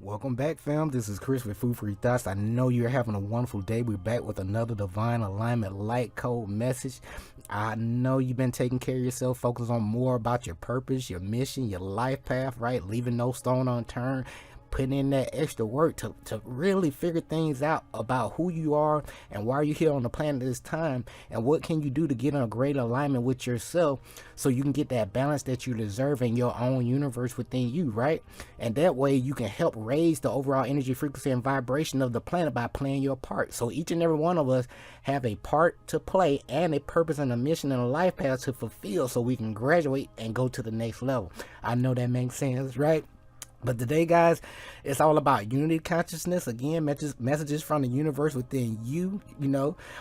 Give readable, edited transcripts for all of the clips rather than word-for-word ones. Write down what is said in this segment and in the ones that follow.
Welcome back, fam. This is Chris with F4YT Thoughts. I know you're having a wonderful day. We're back with another divine alignment light code message. I know you've been taking care of yourself, focus on more about your purpose, your mission, your life path, right? Leaving no stone unturned, putting in that extra work to really figure things out about who you are and why you're here on the planet this time, and what can you do to get in a great alignment with yourself so you can get that balance that you deserve in your own universe within you, right? And that way you can help raise the overall energy, frequency, and vibration of the planet by playing your part. So each and every one of us have a part to play and a purpose and a mission and a life path to fulfill so we can graduate and go to the next level. I know that makes sense, right? But today, guys, it's all about unity consciousness. Again, messages from the universe within you,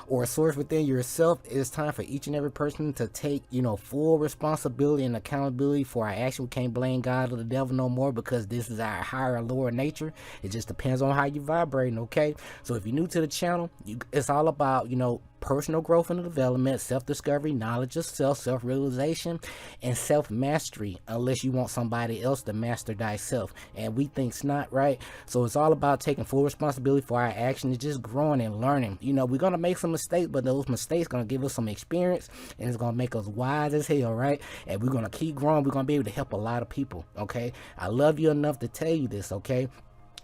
or a source within yourself. It's time for each and every person to take, full responsibility and accountability for our action. We can't blame God or the devil no more, because this is our higher, lower nature. It just depends on how you vibrating, okay? So if you're new to the channel, it's all about, personal growth and development, self-discovery, knowledge of self, self-realization, and self-mastery, unless you want somebody else to master thyself. And we think's not, right? So it's all about taking full responsibility for our actions, just growing and learning. We're going to make some mistakes, but those mistakes going to give us some experience, and it's going to make us wise as hell, right? And we're going to keep growing. We're going to be able to help a lot of people, okay? I love you enough to tell you this, okay?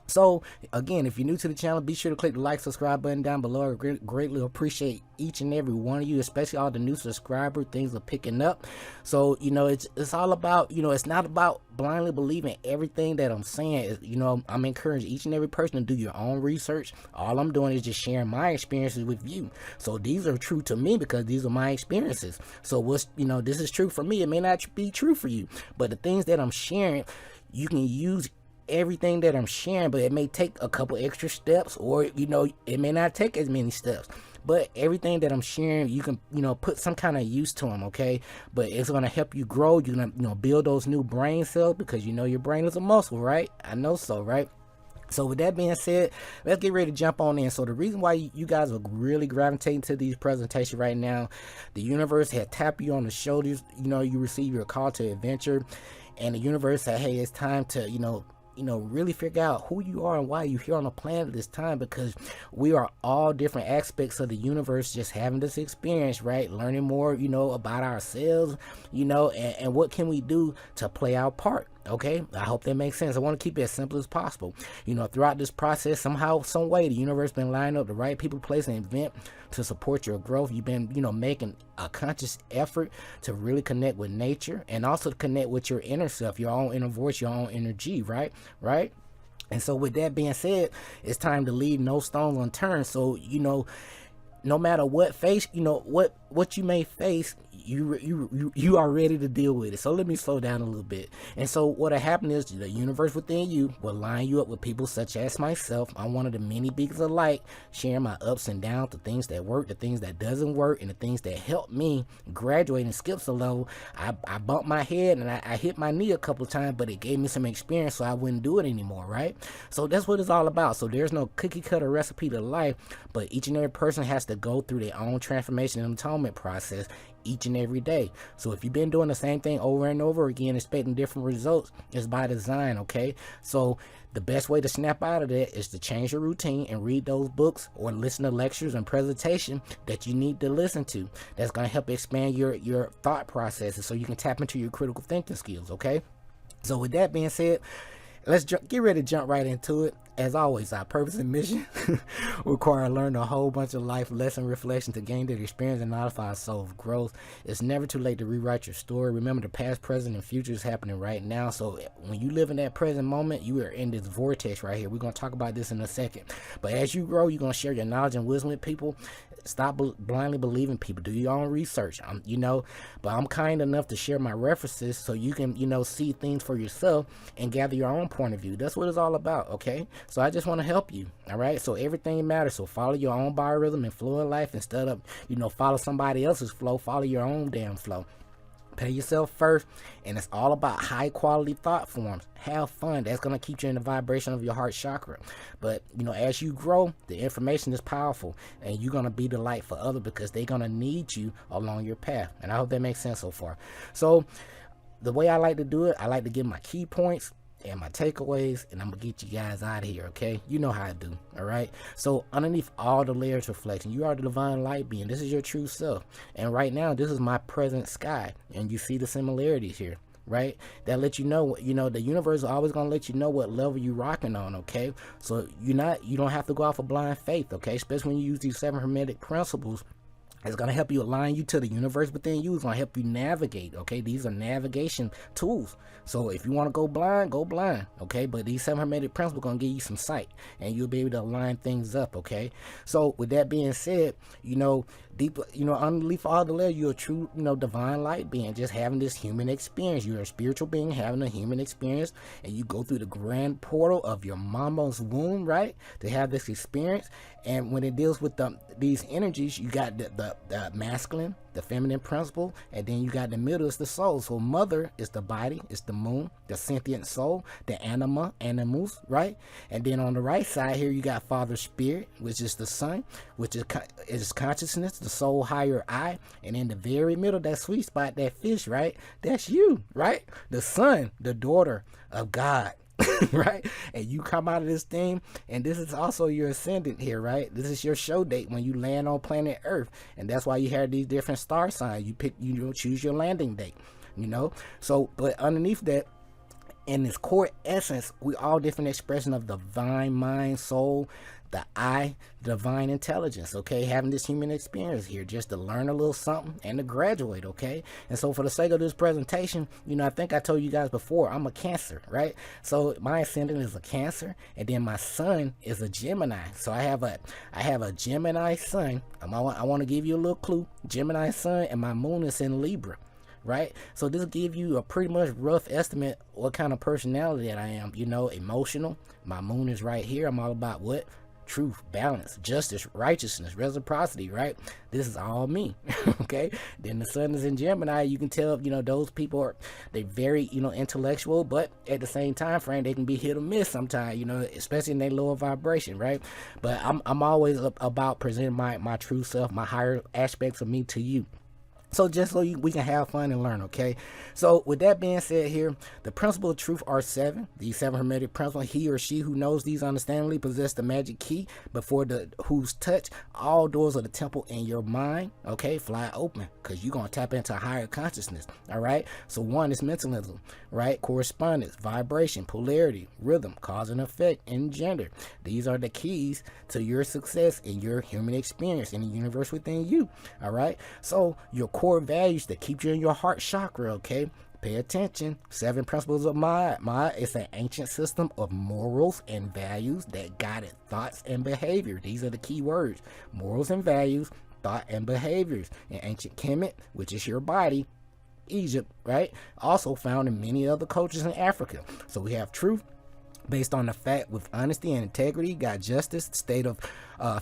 So again, if you're new to the channel, be sure to click the like, subscribe button down below. I greatly appreciate each and every one of you, especially all the new subscribers. Things are picking up. So it's all about, it's not about blindly believing everything that I'm saying. I'm encouraging each and every person to do your own research. All I'm doing is just sharing my experiences with you. So these are true to me because these are my experiences. So this is true for me. It may not be true for you, but the things that I'm sharing, you can use everything that I'm sharing, but it may take a couple extra steps, or it may not take as many steps. But everything that I'm sharing, you can put some kind of use to them, okay? But it's gonna help you grow. You're gonna build those new brain cells, because your brain is a muscle, right? I know so, right? So with that being said, let's get ready to jump on in. So the reason why you guys are really gravitating to these presentations right now, the universe had tapped you on the shoulders. You receive your call to adventure, and the universe said, hey, it's time to really figure out who you are and why you're here on the planet this time, because we are all different aspects of the universe just having this experience, right? Learning more, about ourselves, and what can we do to play our part. Okay, I hope that makes sense. I want to keep it as simple as possible. Throughout this process, somehow, some way, the universe been lining up the right people, place, and event to support your growth. You've been, making a conscious effort to really connect with nature, and also to connect with your inner self, your own inner voice, your own energy, right? And so with that being said, it's time to leave no stone unturned. So, no matter what what you may face, you are ready to deal with it. So let me slow down a little bit. And so what'll happen is the universe within you will line you up with people such as myself. I'm one of the many beacons of light, sharing my ups and downs, the things that work, the things that doesn't work, and the things that help me graduate and skip a level. I bumped my head and I hit my knee a couple of times, but it gave me some experience so I wouldn't do it anymore, right? So that's what it's all about. So there's no cookie cutter recipe to life, but each and every person has to go through their own transformation and atonement process each and every day. So if you've been doing the same thing over and over again, expecting different results, it's by design, okay? So the best way to snap out of that is to change your routine and read those books or listen to lectures and presentation that you need to listen to. That's going to help expand your thought processes so you can tap into your critical thinking skills, okay? So with that being said, let's get ready to jump right into it. As always, our purpose and mission require learning a whole bunch of life lesson reflection to gain that experience and modify our soul's growth. It's never too late to rewrite your story. Remember, the past, present, and future is happening right now. So when you live in that present moment, you are in this vortex right here. We're going to talk about this in a second. But as you grow, you're going to share your knowledge and wisdom with people. Stop blindly believing people. Do your own research. But I'm kind enough to share my references so you can, see things for yourself and gather your own point of view. That's what it's all about, okay? So I just want to help you, all right? So everything matters. So follow your own biorhythm and flow of life instead of, follow somebody else's flow. Follow your own damn flow. Pay yourself first, and it's all about high quality thought forms. Have fun. That's going to keep you in the vibration of your heart chakra. But as you grow, the information is powerful, and you're going to be the light for others because they're going to need you along your path. And I hope that makes sense so far. So the way I like to do it, I like to give my key points, and my takeaways, and I'm gonna get you guys out of here, okay? You know how I do, all right? So underneath all the layers reflection, you are the divine light being. This is your true self. And right now, this is my present sky. And you see the similarities here, right? That let you know, the universe is always gonna let you know what level you rocking on, okay? So you don't have to go off of blind faith, okay? Especially when you use these 7 hermetic principles. It's going to help you align you to the universe within you. It's going to help you navigate, okay? These are navigation tools. So if you want to go blind, okay? But these 7 hermetic principles are going to give you some sight, and you'll be able to line things up, okay? So with that being said, deep, underneath all the layers, you're a true, divine light being, just having this human experience. You're a spiritual being having a human experience, and you go through the grand portal of your mama's womb, right? To have this experience. And when it deals with these energies, you got the masculine, the feminine principle, and then you got the middle is the soul. So mother is the body, it's the moon, the sentient soul, the animus, right? And then on the right side here, you got father spirit, which is the sun, which is consciousness, the soul higher I. And in the very middle, that sweet spot, that fish, right? That's you, right? The son, the daughter of God. Right? And you come out of this thing, and this is also your ascendant here, right? This is your show date when you land on planet Earth, and that's why you have these different star signs. You choose your landing date, so but underneath that, in this core essence, we all different expression of divine mind, soul, the I, divine intelligence, okay? Having this human experience here just to learn a little something and to graduate, okay? And so for the sake of this presentation, I think I told you guys before, I'm a Cancer, right? So my ascendant is a Cancer, and then my sun is a Gemini. So I have a Gemini sun. I want to give you a little clue. Gemini sun, and my moon is in Libra. Right? So this will give you a pretty much rough estimate what kind of personality that I am. Emotional. My moon is right here. I'm all about what? Truth, balance, justice, righteousness, reciprocity, right? This is all me. Okay? Then the sun is in Gemini. You can tell, those people they're very, intellectual, but at the same time frame, they can be hit or miss sometimes, especially in their lower vibration, right? But I'm always about presenting my true self, my higher aspects of me to you. So just so we can have fun and learn, okay? So with that being said here, the principle of truth are 7. These 7 hermetic principles, he or she who knows these understandingly possess the magic key before whose touch all doors of the temple in your mind, okay, fly open, because you're going to tap into higher consciousness, all right? So 1 is mentalism, right? Correspondence, vibration, polarity, rhythm, cause and effect, and gender. These are the keys to your success in your human experience in the universe within you, all right? So your core values that keep you in your heart chakra, okay? Pay attention. 7 principles of mind. Mind is an ancient system of morals and values that guided thoughts and behavior. These are the key words. Morals and values, thought and behaviors. In ancient Kemet, which is your body, Egypt, right? Also found in many other cultures in Africa. So we have truth, based on the fact with honesty and integrity, got justice, state of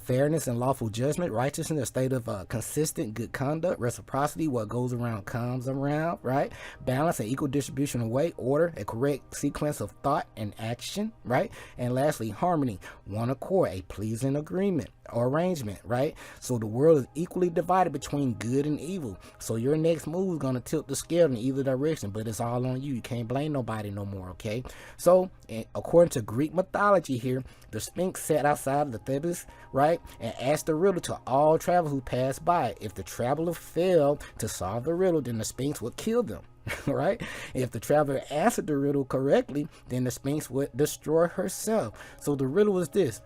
fairness and lawful judgment, righteousness, a state of consistent good conduct, reciprocity, what goes around comes around, right? Balance and equal distribution of weight, order, a correct sequence of thought and action, right? And lastly, harmony, one accord, a pleasing agreement or arrangement, right? So the world is equally divided between good and evil. So your next move is going to tilt the scale in either direction, but it's all on you. You can't blame nobody no more, okay? So according to Greek mythology here, the Sphinx sat outside of the Thebes, right, and asked the riddle to all travelers who passed by. If the traveler failed to solve the riddle, then the Sphinx would kill them. Right? If the traveler answered the riddle correctly, then the Sphinx would destroy herself. So the riddle is this: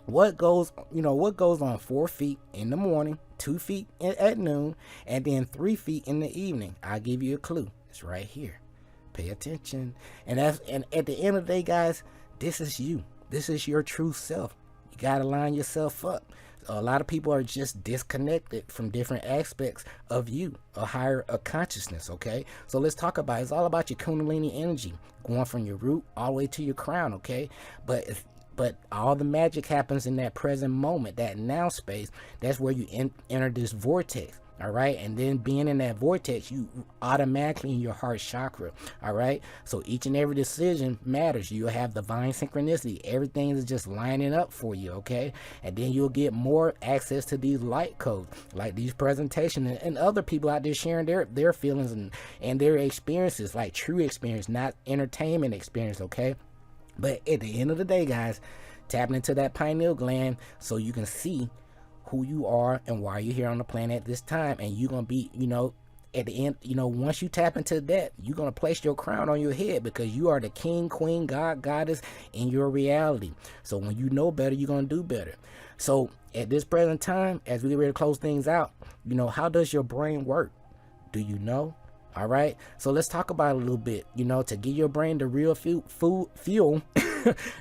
what goes on 4 feet in the morning, 2 feet at noon, and then 3 feet in the evening? I'll give you a clue. It's right here. Pay attention. And at the end of the day, guys, this is you. This is your true self. You gotta line yourself up. A lot of people are just disconnected from different aspects of you, a higher consciousness, okay? So let's talk about it. It's all about your Kundalini energy, going from your root all the way to your crown, okay? But all the magic happens in that present moment, that now space. That's where you enter this vortex, all right? And then being in that vortex, you automatically in your heart chakra, all right? So each and every decision matters. You'll have divine synchronicity. Everything is just lining up for you, okay? And then you'll get more access to these light codes, like these presentations, and other people out there sharing their feelings and their experiences, like true experience, not entertainment experience, okay? But at the end of the day, guys, tapping into that pineal gland so you can see who you are and why you're here on the planet at this time. And you're going to be, at the end, once you tap into that, you're going to place your crown on your head, because you are the king, queen, god, goddess in your reality. So when you know better, you're going to do better. So at this present time, as we get ready to close things out, how does your brain work? Do you know? All right. So let's talk about it a little bit, to give your brain the real fuel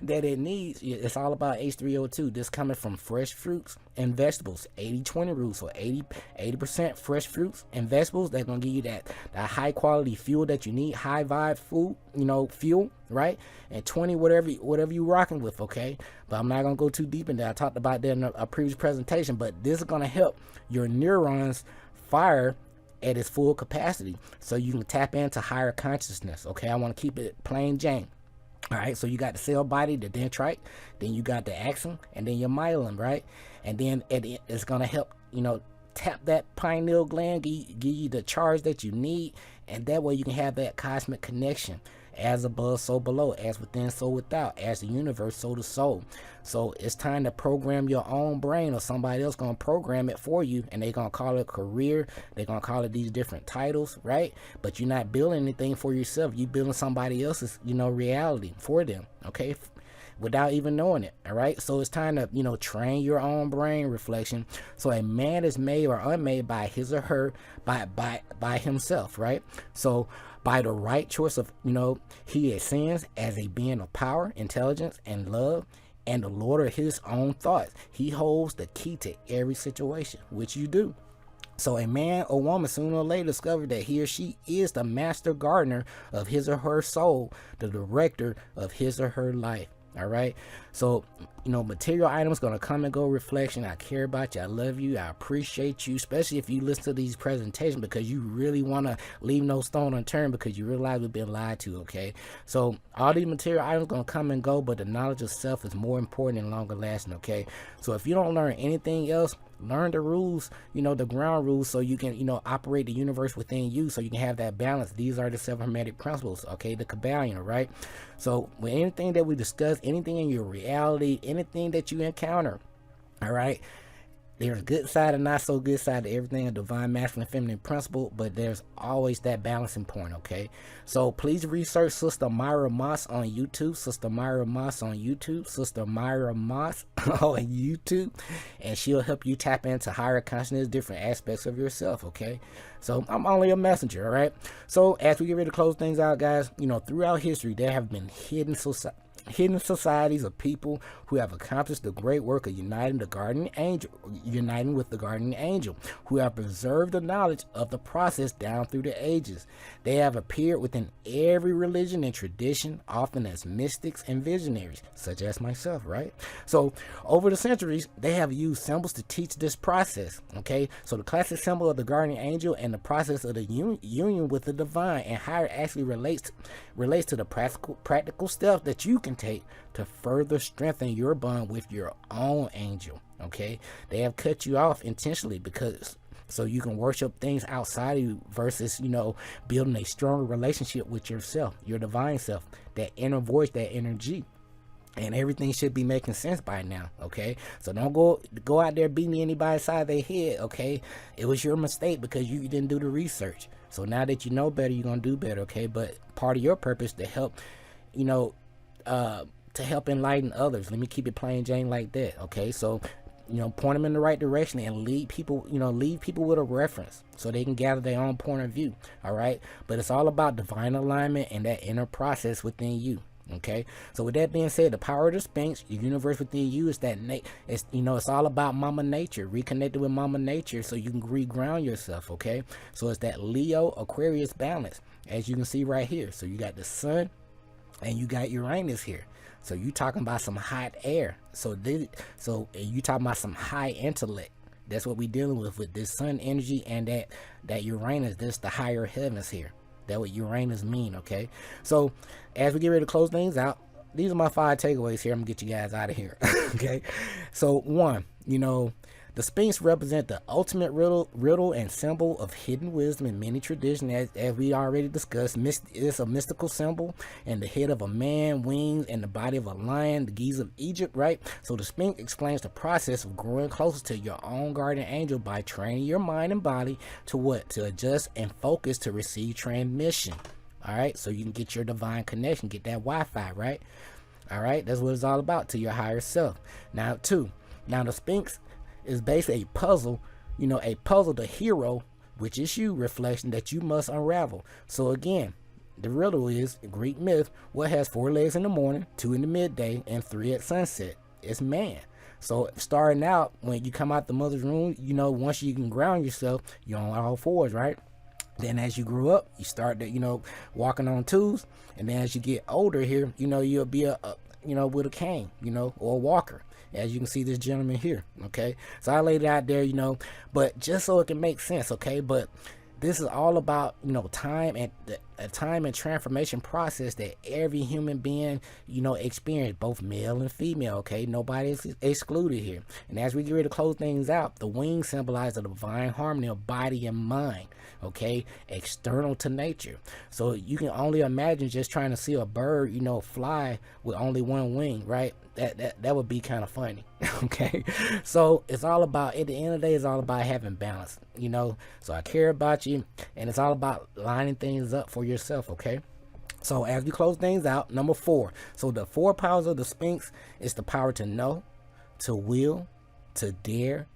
that it needs. It's all about H3O2. This coming from fresh fruits and vegetables. 80-20 rule. So 80% fresh fruits and vegetables. They're going to give you that high quality fuel that you need. High vibe food, fuel, right? And 20, whatever you rocking with, okay? But I'm not going to go too deep into that. I talked about that in a previous presentation, but this is going to help your neurons fire at its full capacity, so you can tap into higher consciousness. Okay, I want to keep it plain Jane. All right, so you got the cell body, the dendrite, then you got the axon, and then your myelin, right? And then it's gonna help, tap that pineal gland, give you the charge that you need, and that way you can have that cosmic connection. As above, so below. As within, so without. As the universe, so the soul. So it's time to program your own brain, or somebody else gonna program it for you, and they're gonna call it career. They're gonna call it these different titles, right? But you're not building anything for yourself. You're building somebody else's, reality for them, okay? Without even knowing it. All right, so it's time to train your own brain reflection. So a man is made or unmade by his or her, by himself, right? So by the right choice of, he ascends as a being of power, intelligence, and love, and the Lord of his own thoughts. He holds the key to every situation, which you do. So a man or woman sooner or later discovered that he or she is the master gardener of his or her soul, the director of his or her life. All right, so material items gonna come and go. Reflection. I care about you. I love you. I appreciate you, especially if you listen to these presentations, because you really want to leave no stone unturned, because you realize we've been lied to. Okay, so all these material items gonna come and go, but the knowledge of self is more important and longer lasting. Okay, so if you don't learn anything else, learn the rules, the ground rules, so you can operate the universe within you, so you can have that balance. These are the 7 hermetic principles, okay, the Kabbalion, right? So with anything that we discuss, anything in your reality, anything that you encounter, all right, there's a good side and not so good side to everything, a divine masculine feminine principle, but there's always that balancing point, okay? So please research Sister Myra Moss on YouTube, Sister Myra Moss on YouTube, Sister Myra Moss on YouTube, and she'll help you tap into higher consciousness, different aspects of yourself, okay? So I'm only a messenger, all right? So as we get ready to close things out, guys, throughout history, there have been hidden societies of people who have accomplished the great work of uniting with the guardian angel, who have preserved the knowledge of the process down through the ages. They have appeared within every religion and tradition, often as mystics and visionaries, such as myself, right? So over the centuries, they have used symbols to teach this process, okay? So the classic symbol of the guardian angel and the process of the union with the divine and higher actually relates to the practical steps that you can take to further strengthen your bond with your own angel, okay? They have cut you off intentionally because so you can worship things outside of you versus, building a stronger relationship with yourself, your divine self, that inner voice, that energy. And everything should be making sense by now, okay? So don't go out there beating anybody side of their head, okay? It was your mistake because you didn't do the research. So now that you know better, you're going to do better, okay? But part of your purpose to help, to help enlighten others. Let me keep it plain Jane like that, okay? So, point them in the right direction and lead people with a reference so they can gather their own point of view, all right? But it's all about divine alignment and that inner process within you. Okay, so with that being said, the power of the Sphinx, your universe within you, is that it's all about Mama Nature, reconnecting with Mama Nature so you can reground yourself. Okay, so it's that Leo Aquarius balance, as you can see right here. So you got the Sun and you got Uranus here. So you talking about some hot air. So you talking about some high intellect. That's what we dealing with this sun energy and that Uranus. This the higher heavens here. That what Uranus mean, okay? So as we get ready to close things out, these are my 5 takeaways here. I'm gonna get you guys out of here. Okay. So 1, the Sphinx represent the ultimate riddle and symbol of hidden wisdom in many traditions, as we already discussed. It's a mystical symbol, and the head of a man, wings, and the body of a lion, the Giza of Egypt, right? So the Sphinx explains the process of growing closer to your own guardian angel by training your mind and body to what? To adjust and focus to receive transmission. All right, so you can get your divine connection, get that Wi-Fi, right? All right, that's what it's all about, to your higher self. Now, 2, the Sphinx is basically a puzzle, a puzzle, the hero, which is you, reflection that you must unravel. So again, the riddle is Greek myth. What has 4 legs in the morning, 2 in the midday, and 3 at sunset? It's man. So starting out, when you come out the mother's room, once you can ground yourself, you're on all 4s, right? Then as you grew up, you start to, walking on 2s. And then as you get older here, you'll be with a cane, or a walker. As you can see this gentleman here, okay? So I laid it out there, but just so it can make sense, okay? But this is all about, time and a time and transformation process that every human being, experience, both male and female, okay? Nobody is excluded here. And as we get ready to close things out, the wings symbolize the divine harmony of body and mind, okay? External to nature. So you can only imagine just trying to see a bird, fly with only 1 wing, right? That would be kind of funny. Okay, so it's all about, at the end of the day, it's all about having balance, so I care about you, and it's all about lining things up for yourself. Okay, so as we close things out, number 4, so the 4 powers of the Sphinx is the power to know, to will, to dare,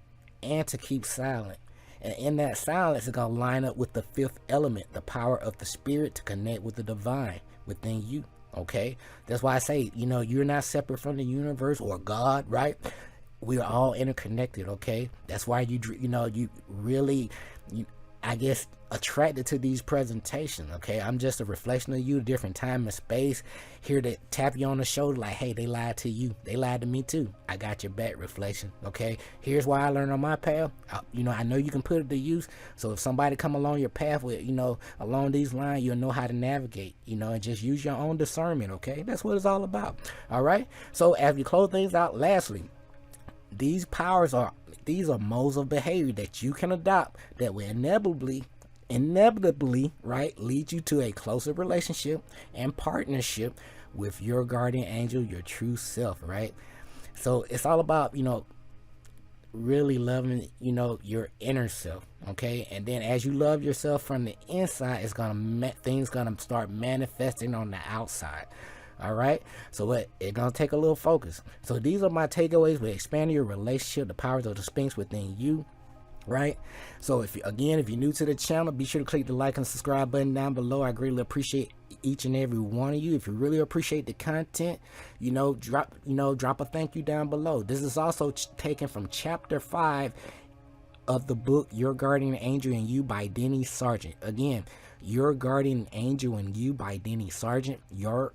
and to keep silent. And in that silence, it's gonna line up with the 5th element, the power of the spirit to connect with the divine within you. Okay, that's why I say, you're not separate from the universe or God, right? We are all interconnected. Okay, that's why you really, I guess, attracted to these presentations. Okay, I'm just a reflection of you, different time and space, here to tap you on the shoulder like, hey, they lied to you, they lied to me too, I got your back, reflection. Okay, here's why I learned on my path. I know you can put it to use, so if somebody come along your path with, along these lines, you'll know how to navigate, and just use your own discernment. Okay, that's what it's all about. All right, so as we close things out, lastly, these modes of behavior that you can adopt that will inevitably, right, lead you to a closer relationship and partnership with your guardian angel, your true self, right? So it's all about, really loving, your inner self. Okay, and then as you love yourself from the inside, things gonna start manifesting on the outside. All right, so it's gonna take a little focus. So these are my takeaways with expanding your relationship, the powers of the Sphinx within you, right? So if you're new to the channel, be sure to click the like and subscribe button down below. I greatly appreciate each and every one of you. If you really appreciate the content, drop a thank you down below. This is also taken from chapter 5 of the book Your Guardian Angel and You by Denny Sargent. Again, Your Guardian Angel and You by Denny Sargent. Your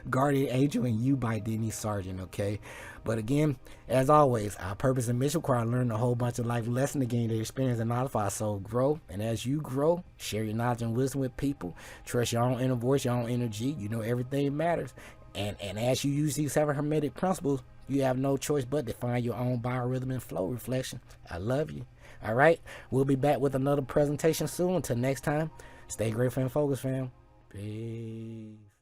Guardian Angel and You by Denny Sargent. Okay, but again, as always, our purpose and mission require learning a whole bunch of life lessons to gain the experience and modify our soul grow. And as you grow, share your knowledge and wisdom with people. Trust your own inner voice, your own energy. Everything matters. And as you use these 7 hermetic principles, you have no choice but to find your own biorhythm and flow, reflection. I love you. All right, we'll be back with another presentation soon. Until next time, stay grateful and focused, fam. Peace.